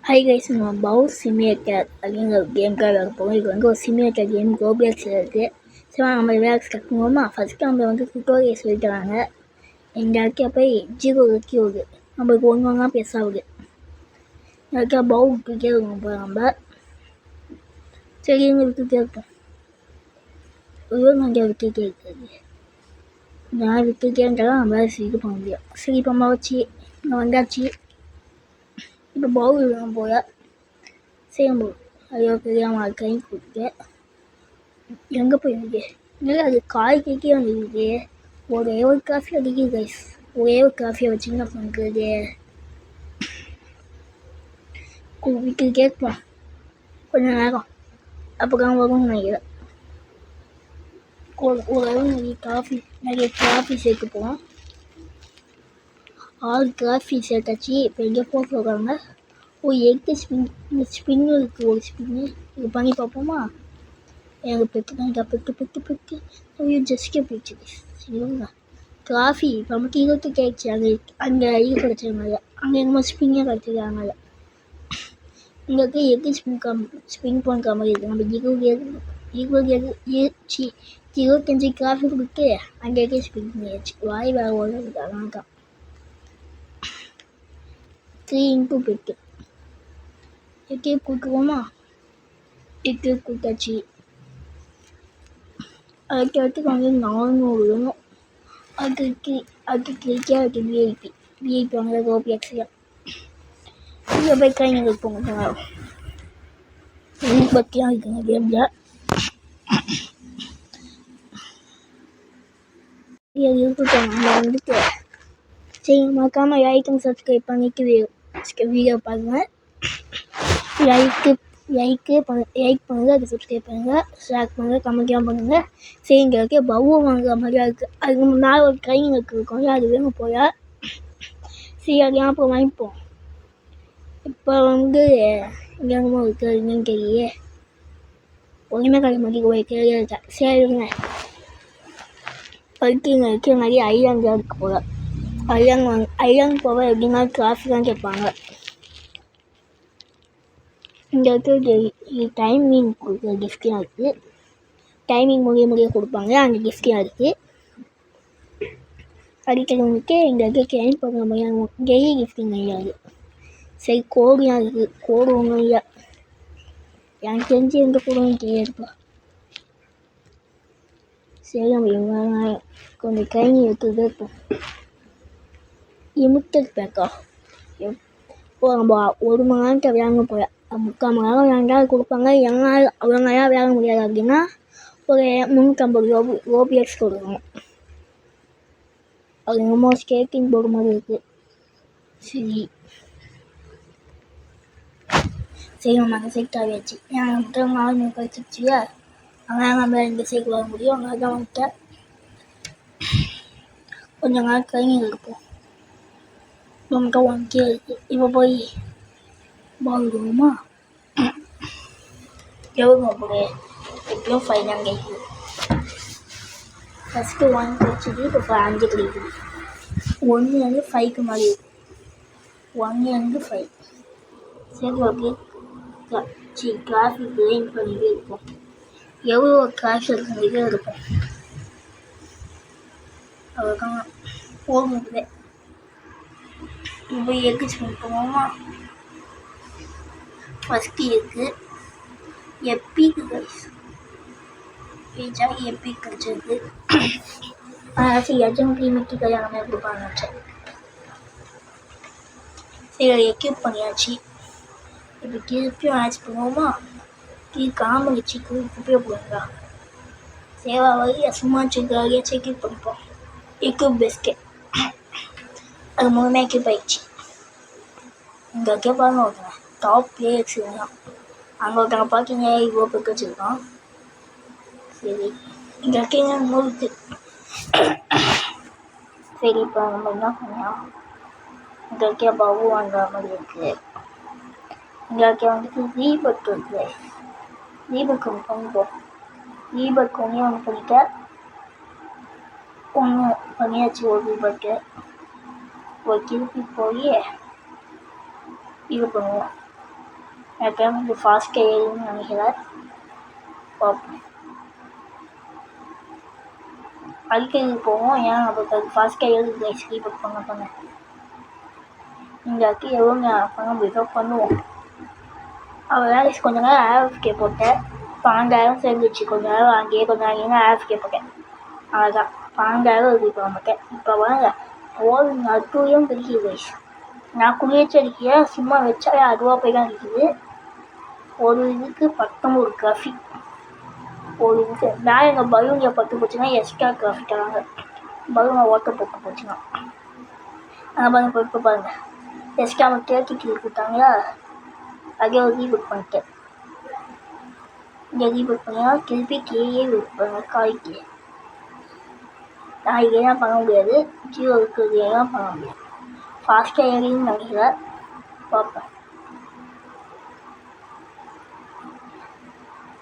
Hi guys, நம்ம பவுஸ் simulator அப்படிங்கிற ஒரு கேமுக்காக விளையாட போகிறோம். இது வந்து ஒரு சிமிலேட்டர் கேம் ரோப்ளாக்ஸில் இருக்குது. சரி, நம்ம விளையாட ஸ்டார்ட் பண்ணுவோமா? ஃபஸ்ட்டு நம்ம வந்து டுட்டோரியல் சொல்லி தராங்க. எங்கள் இடத்துல போய் 0 வரைக்கும் வருது. நம்மளுக்கு ஒன்று ஒன்றா பெருசாகுது. இடத்துல பவு விட்டுட்டே இருக்கணும் போய் நம்ம. சரி, இங்கே விட்டுட்டே இருப்போம். நாங்கள் விட்டுட்டே இருக்கிறது நான் விட்டுட்டே இருந்தாலும் நம்மளால இது பண்ண முடியும். சரி, இப்போ வச்சு இங்கே வந்தாச்சு. இப்போ பவு விடணும் போல. சரி, நம்ம ஐயோ தெரியாமல் கை கொடுத்து எங்கே போயிருக்கு? இல்லை, அது காய்கறிக்கே வந்துருக்கு. ஒரே ஒரு காஃபி அடிக்குது கைஸ். ஒரே ஒரு காஃபியை வச்சு என்ன பண்ணுறது? விட்டு கேட்போம் கொஞ்சம் நேரம், அப்புறம் வரும்னு நினைக்கிறேன். ஓரளவு நிறைய காஃபி சேர்க்க போகிறோம். 6 காஃபி சேர்த்தாச்சு. இப்போ எங்கே போக சொல்கிறாங்க? ஒரு எக்கு ஸ்பின்னு இருக்குது. ஒரு ஸ்பின்னு இது பண்ணி பார்ப்போமா? எனக்கு பெட்டு ஐயோ ஜஸ்கே போயிடுச்சு. சரிங்களா, காஃபி நமக்கு 20 ஆயிடுச்சு. அங்கே இது கிடச்சிருந்தாங்க. அங்கே என்னமோ ஸ்பின்னே கிடச்சிருக்காங்க. இங்கே எக்கு ஸ்பின் பண்ணுற மாதிரி இருக்குது. நம்ம 25 காஃபி கொடுத்து அங்கே ஸ்பின் பண்ணியாச்சு. வாய் வேறு ஓடுறது. அதனால தான் 3 into பெட்டு எட்டு கொடுக்குவோமா? 8 கொடுத்தாச்சு. அதுக்கு வந்து 400 வேணும். அதுக்கு விஐபி வாங்க ரோப்ளாக்ஸில். இங்கே போய் கைங்க போங்க. பற்றியாக இருக்குங்க கேமில். இருக்கட்டும், நம்ம வந்துட்டு சரி, மறக்காமல் லைக்கும் சப்ஸ்கிரைப் பண்ணிட்டு வீடியோ பாருங்கள். லைக் பண்ணுங்கள், அது சப்ஸ்கிரைப் பண்ணுங்கள், ஷேர் பண்ணுங்கள், கமெண்ட்லாம் பண்ணுங்கள். சரி, இங்கே இருக்க பவு வாங்குற மாதிரியா இருக்குது. அதுக்கு முன்னாடி ஒரு ட்ரைனிங் இருக்குங்க, அது வேணும் போல. சரி, அது அப்புறம் வாங்கிப்போம். இப்போ வந்து இங்கே இருக்குது என்னன்னு தெரியலையே. ஒன்றுமே கடை மாதிரி ஒரு கேள்வி. சரி இருங்க, இருக்கு நிறைய ஐலாண்ட் இருக்குது போல. ஐலாண்ட் போக எப்படின்னா காஃபி தான் கேட்பாங்க. இங்கே இருக்கிற டைமிங் கொடுக்குற கிஃப்டியாக இருக்குது. டைமிங் முடிய கொடுப்பாங்க. அந்த கிஃப்டியாக இருக்குது. அடிக்கிறவங்களுக்கு இங்கே இருக்க கிளைம் பண்ணுற மாதிரி டெய்லி கிஃப்டிங் கிடையாது. சரி, கோடுலாம் இருக்குது. கோடு ஒன்றும் இல்லை. எனக்கு தெரிஞ்சு எந்த கோடும் தெரியாதுப்பா. சரி, நம்ம கொஞ்சம் ட்ரைனிங் எடுத்துகிட்டு இருப்போம். லிமிட்டட் பேக்கா? இப்போ நம்ம 1 மணி நேரத்தை விளையாங்க போல. 3/4 மணி நேரம் விளையாண்டா கொடுப்பாங்க. என்னால் அவ்வளோ நேரம் விளையாட முடியாது அப்படின்னா ஒரு 350 ரோப்ளாக்ஸ் கொடுக்கணும். அது என்னமோ ஸ்கேட்டிங் போர்டு மாதிரி இருக்குது. சரி நம்ம அந்த சைட் ஆகியாச்சு. ஏன் மட்டும் 4 கழிச்சிச்சியா? அதனால் நம்ம இந்த சைடு வர முடியும். அதனால தான் வந்துட்டேன். கொஞ்சம் நாள் ட்ரைனிங் இருப்போம். நமக்கு 1K இருக்குது. இப்போ போய் பாடுவோமா? எவ்வளோ போடு? எப்படியும் 5 தான் கிடைக்குது. ஃபஸ்ட்டு 1 கிடைச்சிது. இப்போ 5 கிடைக்குது. 1 5க்கு மாதிரி இருக்குது. 1 5. சரி, ஓகே. காஃபி கிரைண்ட் பண்ணிகிட்டே இருப்போம். எவ்வளோ காசு இருக்குங்கிட்டே இருப்போம். அவ்வளோதான் போகுது. இப்போ எக்கு ஸ்பின் பண்ணுவோமா? First egg epic guys. Epic கிடச்சிருக்கு. சரி, எஜம் மிட்டி கல்யாணமே கொடுப்பாங்க. சரி, எக்யூப் பண்ணியாச்சு. இப்போ திருப்பியும் ஆட்சி பண்ணுவோமா? காம்பு வச்சு குப்பையை போடுங்க. சேவா வழியை சும்மா வச்சுக்காக செக்யூப் பண்ணிப்போம். Equip best. அது 3 எக்யூப் ஆயிடுச்சு. இங்கே கேட்பாங்க ஒருத்தங்க டாப் பிளேயர்ஸ் தான். அங்கே ஒருத்தங்க பார்த்தீங்க இவ்வளோ பேருக்கு வச்சுருக்கோம். சரி, இங்கே இருக்கீங்க 100. சரி, இப்போ நம்ம என்ன பண்ணலாம்? இங்கே இருக்க பவு வாங்குற மாதிரி இருக்குது. இங்கே இருக்க வந்துட்டு தீபக் இருக்குது. தீபக் ஒன்று பண்ணிப்போம். தீபக் ஒன்று பண்ணிட்டேன். ஒன்று பண்ணியாச்சு. ஒரு தீபக்கு ஒரு திருப்பி போய் இது பண்ணுவோம். எனக்கு இது ஃபாஸ்ட்டாக ஏறுன்னு நினைக்கிறேன். பார்ப்போம். அடிக்கடி போவோம். ஏன் நமக்கு அது ஃபாஸ்ட்டாக ஏறுது கைஸ். ரீபுக் பண்ண இந்த இடத்துல எவ்வளோ பண்ண முடியுதோ பண்ணுவோம். அவ்வளோதான் கைஸ். கொஞ்ச நேரம் ஆஃப்கே போட்டேன். 12,000 சேர்ந்துச்சு. கொஞ்ச நேரம் அங்கேயே கொஞ்ச நேரம் ஆஃப்கே போட்டேன். அவ்வளோதான் 12,000 இருக்கு இப்போ நமக்கு. இப்போ வாங்க போதும். அதுவும் கிடைக்கிது கைஸ். நான் குளிர்ச்சி அடிக்கிறேன். சும்மா வச்சாலே அதுவாக போய் தான் இருக்குது. ஒரு இதுக்கு 19 காஃபி. ஒரு இதுக்கு நான் எங்கள் பலூனில் பட்டு போச்சுன்னா எக்ஸ்ட்ரா காஃபி தராங்க. பலூனை ஓட்ட போட்டு போச்சுன்னா அந்த பலூன் போட்டு பாருங்கள். எக்ஸ்ட்ரா அவங்க தேர்ட்டிக்கு கொடுத்தாங்களா, அதே ஒரு ரீபுக் பண்ணிட்டேன். இங்கே ரீபுக் பண்ணினா திருப்பி கீழே விற்பாங்க காய்க்கு. நான் இதெல்லாம் பண்ண முடியாது. ஜீரோ இருக்கிறதெல்லாம் பண்ண முடியாது. ஃபாஸ்ட்டாக ஏறின்னு நினைக்கிறேன். பார்ப்பேன்.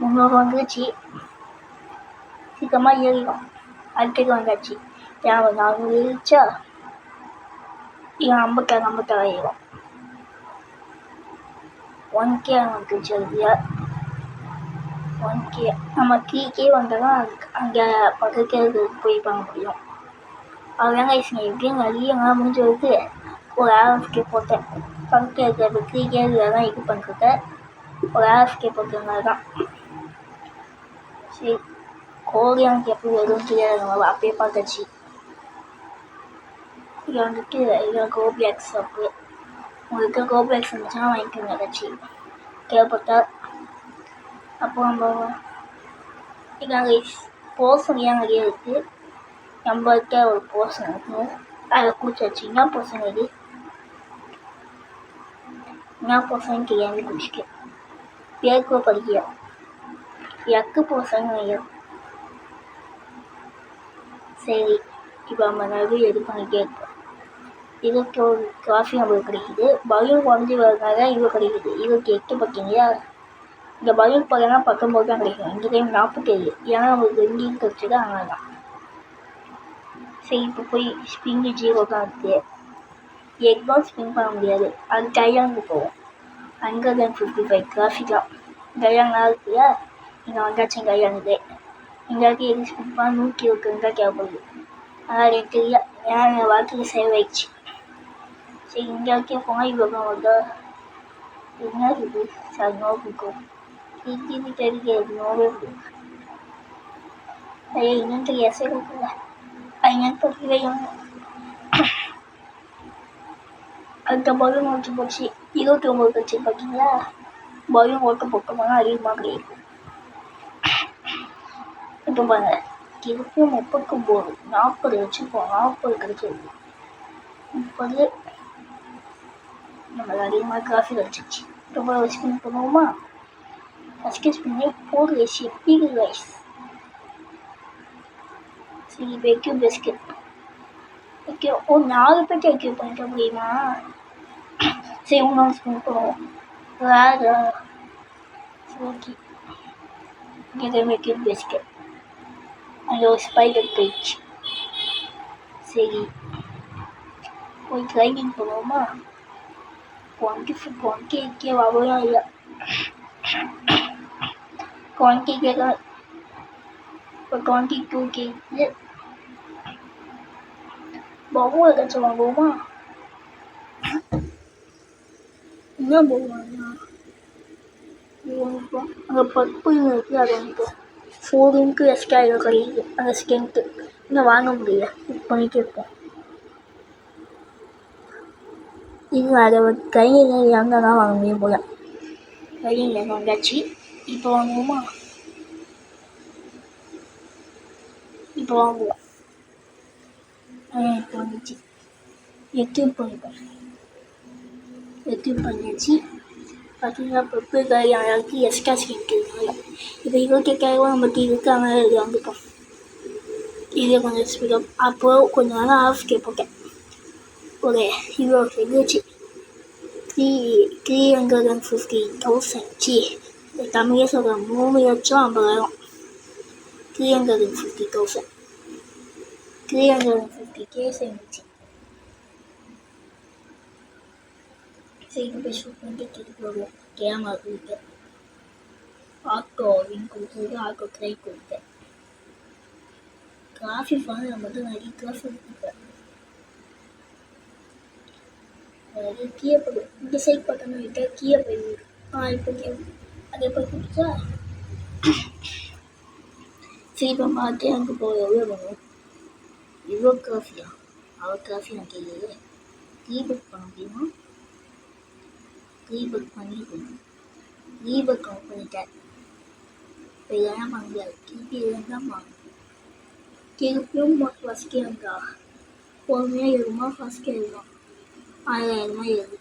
300 வந்துருச்சு. சீக்கிரமாக ஏறிடும். அடுத்தது வந்தாச்சு. ஏன் 400 இருந்துச்சா, இவன் 56 ஏறும். 1K வந்துருச்சு. அதுல 1K நம்ம 3K வந்தாலும் அங்கே பக்கத்துக்கு போய் பண்ண முடியும். அதுதான் கைஸ். எப்படியும் நிறைய நாள் முடிஞ்சு வருது. ஒரு ஆஃப்கே போட்டேன். பக்கத்தில் இருக்கிற 3K தான் இது பண்ணிருக்கேன். ஒரு ஆஃப்கே போட்டதுனால தான். சரி, கோழி எனக்கு எப்படி வரும்னு தெரியாது. நம்ம அப்படியே பார்த்தாச்சு. இது வந்துட்டு இதில் கோபிஎக்ஸ் அப்பு. உங்களுக்கு கோபிஎக்ஸ் இருந்துச்சுன்னா வாங்கிக்கோங்க ஏதாச்சும் தேவைப்பட்டா. அப்போ நம்ம இதாங்க போர்ஷன் ஏன் நிறைய இருக்குது. நம்மள்கிட்ட ஒரு போர்ஷன் இருக்குது. அதை குடிச்சாச்சு. என்ன போர்ஷன் இது? என்ன போர்ஷன் தெரியாமல் குடிச்சிட்டு பேருக்குள்ள படிக்கிறோம். எக்கு போர்ஷன் நினைக்கிறோம். சரி, இப்போ நம்ம நிறைய இது பண்ணிகிட்டே இருக்கோம். இதுக்கு ஒரு காஃபி நம்மளுக்கு கிடைக்குது. பலூன் குறைஞ்சி வரதுனால இது கிடைக்குது. இதுக்கு 8 பார்த்தீங்களா. இந்த பலூன் போகலன்னா 19 தான் கிடைக்கும். இந்த டைம் 47. ஏன்னா நம்மளுக்கு 2 கிடைச்சது. அதனால தான். சரி, இப்போ போய் ஸ்பிங்கு 0 தான் இருக்குது. எக் பால் ஸ்பின் பண்ண முடியாது. அது கையாங்கு போவோம். 155 காஃபி தான். கையாங்கலாம் இருக்குல்ல. இங்கே வந்தாச்சும் கையாங்குது. எங்களுக்கு எது ஸ்பின் பண்ண 120 தான் தேவைப்படுது. அதனால் எனக்கு தெரியல. ஏன்னா என் வாழ்க்கையில் சேவ் ஆயிடுச்சு. சரி, இங்கே போனால் இவ்வளோ வருதா. என்ன இது? சார் நோ பிடிக்கும். இது தெரியாது. நோவே பிடிக்கும். ஐயா இன்னும் தெரியாது. சரி இருக்குல்ல. என்னன்னு தெரியல. அந்த பலூன் ஓட்டு போச்சு. 29 கட்சி பார்த்தீங்களா. பலூன் ஓட்ட போட்டோம்னா அதிகமாக கிடையாது. இப்போ பாருங்க, திருப்பி 39 40 வச்சுப்போம். 40 கிடைச்சிருக்கு. 30 நம்ம அதிகமாக காஃபி கிடச்சிச்சு. ரொம்ப ஸ்பின் பண்ணுவோமா. ஃபஸ்ட்டு ஸ்பின்னே 4 ரைஸ். எப்படி ரைஸ். சரி, பேக்கியூ பிஸ்கட். ஓகே, ஒரு 4 பேர் டேக்யூ பண்ணிக்க முடியுமா. சரி, இன்னொன்று ஸ்பின் பண்ணுவோம். வேறு ஓகே. இங்கே பேக்கியூ பிஸ்கட். அங்கே ஒரு ஸ்பைடர் போயிடுச்சு. சரி, போய் ட்ரைனிங் பண்ணுவோமா. 1K வரலாம். இல்லை 20K தான். இப்போ 22K இது பவுன் ஏதாச்சும் வாங்குவோமா. என்ன பவுன் வாங்கலாம். அங்கே பப்பு இருக்குது. அது வாங்கிப்போம். 4 எக்ஸ்ட்ரா இதில் கிடைக்குது. அந்த ஸ்ட்ரென்த்து இன்னும் வாங்க முடியல. புக் பண்ணிகிட்டே இருப்போம். இது அதை கையில் இறங்க தான் வாங்க முடியும் போல. கையில் வாங்காச்சு. இப்போ வாங்குவோமா. இப்போ வாங்குவோம். இப்போ வந்துச்சு. எக்யூப் பண்ணியாச்சு. பார்த்தீங்கன்னா பப்பு கை அழகு எக்ஸ்ட்ரா ஸ்கின்க்கிறதுனால இப்போ 28,000 நம்ம இருக்காங்க. இது வாங்கிப்போம். இதே கொஞ்சம் ஸ்பீடப். அப்போது கொஞ்சம் நேரம் ஆஃப்கே போட்டேன். ஒரு இவ்வளோ இருந்துச்சு. 350,000 சி தமிழே சொல்கிறேன். 3,50,000. 350,000 350K சேர்ந்துச்சு. சரி இப்போ போய் ஷூட் பண்ணிட்டு திருப்பி வருவோம். கேமரா கொடுத்தேன், ஆட்டோவின் கொடுத்தது, ஆட்டோ ட்ரை கொடுத்தேன். காஃபி ஃபான் நம்ம வந்து நிறைய காஃபி கொடுப்பேன். நிறைய கீழே போய் இந்த சைட் பட்டன் விட்டா கீழே போயிடும். இப்போ அதை போய் குடிச்சா சரி இப்போ பார்த்து அங்கே போய் எவ்வளோ பண்ணுவோம். இவ்வளோ காஃபியா? அவ்வளோ காஃபி நான் கேட்குது. ரீபுக் பண்ண முடியுமா? ரீபுக் பண்ணிருக்கணும். ரீபுக் கவுண்ட் பண்ணிட்டேன். இப்போ இதெல்லாம் பண்ண முடியாது. திருப்பி இதெல்லாம் வாங்கணும். திருப்பியும் ஃபஸ்ட் இருந்தா பொறுமையாக ஏறுமா? ஃபஸ்ட் ஏறுமா 1000 ஏறுது.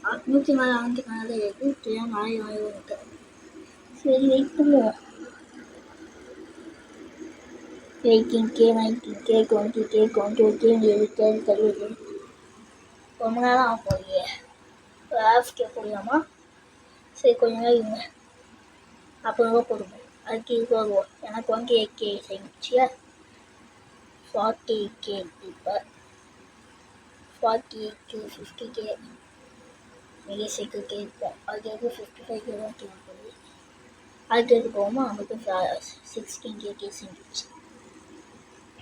104 கணக்கில் ஏறுது. இப்போதான் 1000 இருக்கு. சரி வெயிட் பண்ணுவோம். 18K 19K 20K 20K தருவது ரொம்ப நேரம் ஆகும் போய் ஆஃப்கே போடலாமா? சரி கொஞ்ச நேரம் இருங்க, அப்புறமா போடுவோம். அதுக்கு இது வருவோம். எனக்கு 28K செஞ்சியா 40K இப்போ 48K 50K மிக சீக்கிரம் கேட்போம். அது 55K தான் கேட்போம். அடுத்தது போவோமா? நமக்கு 16K செஞ்சிச்சு.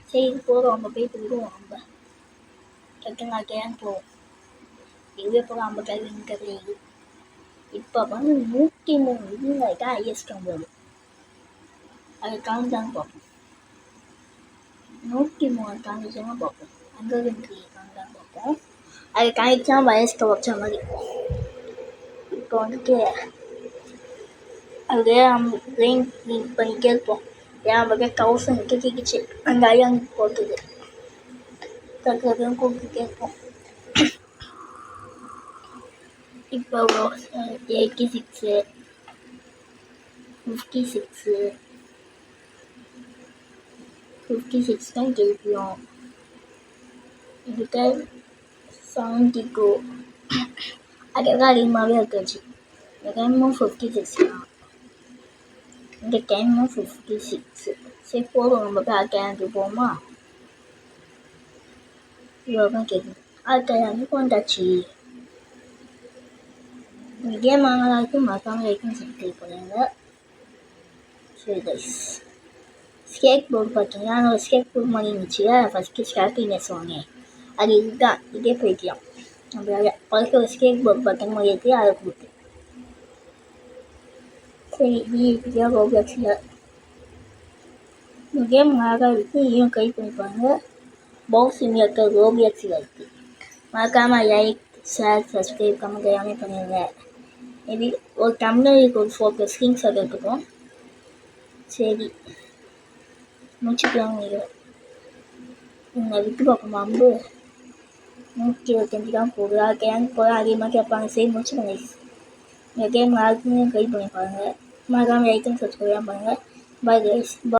சரி இது போதும், நம்ம போய் போடுவோம். நம்ம டக்குன்னு கேன் போவோம். இதுவே போக 50 கிடையாது. இப்போ வந்து 103 இதுங்க ஹையஸ்ட் போது. அதை கவுண்ட் தான் பார்ப்போம். 103 காமிச்சா பார்ப்போம். 103 கவுண்ட் தான் பார்ப்போம். அது காமிச்சா வயசுக்கு வச்ச மாதிரி. இப்போ வந்துட்டு அது ரெயின் பண்ணி கேட்போம். ஏன் பக்கம் 1000 கேட்கிச்சு. அந்த ஐயாங்க போட்டுது தக்கிறதும் கூப்பிட்டு கேட்போம். இப்போ 86 56 தான் கேட்பியோம். இதுக்கு 72 அதெல்லாம் அதிகமாகவே இருக்காச்சு. இந்த டைமும் 56 தான். இந்த டைமும் 56. சரி போதும், நம்ம போய் கேனுக்கு போவோமா? இவ்வளோதான் கேட்குது. அது எனக்கு வந்தாச்சு. இதே மாங்கலாக்கு மறக்காமல் லைக்கும் சப்ஸ்கிரைப் பண்ணுங்க. சரி கைஸ், ஸ்கேட் போர்டு பார்த்தீங்கன்னா நான் ஸ்கேட் போர்டு மாதிரி இருந்துச்சு. ஃபஸ்ட்டு ஸ்டார்டிங்னஸ் வாங்கினேன். அது இதுதான், இதே போய்க்கலாம். நம்மளால ஃபஸ்ட்டு ஒரு ஸ்கேட் போர்டு பார்த்தீங்க மாதிரி இருக்குது, அதை கொடுத்து. சரி இப்படியா ரோப்ளாக்ஸில் இந்த கேம் அழகாக இருக்குது. இதையும் ட்ரை பண்ணிப்பாங்க. பாக்ஸ் இங்கே இருக்க ரோப்ளாக்ஸில் இருக்குது. மறக்காமல் லைக் ஷேர் சப்ஸ்கிரைப் கமெண்ட் எல்லாமே பண்ணிடுங்க. மேபி ஒரு தமிழுக்கு ஒரு 4 ஸ்க்ரீன்ஸ் அதை எடுத்துப்போம். சரி முடிச்சுக்கலாம். நீங்கள் விட்டு பார்ப்போம். 125 தான் போகுது. கேங் போய் அதிகமாக கேட்பாங்க. சரி முடிச்சுக்கோங்க. இந்த கேம் யாருக்குமே ட்ரை பண்ணி பாருங்கள். மறக்காமல் லைக்கும் சப்ஸ்கிரைப் பண்ணுங்கள். Bye guys.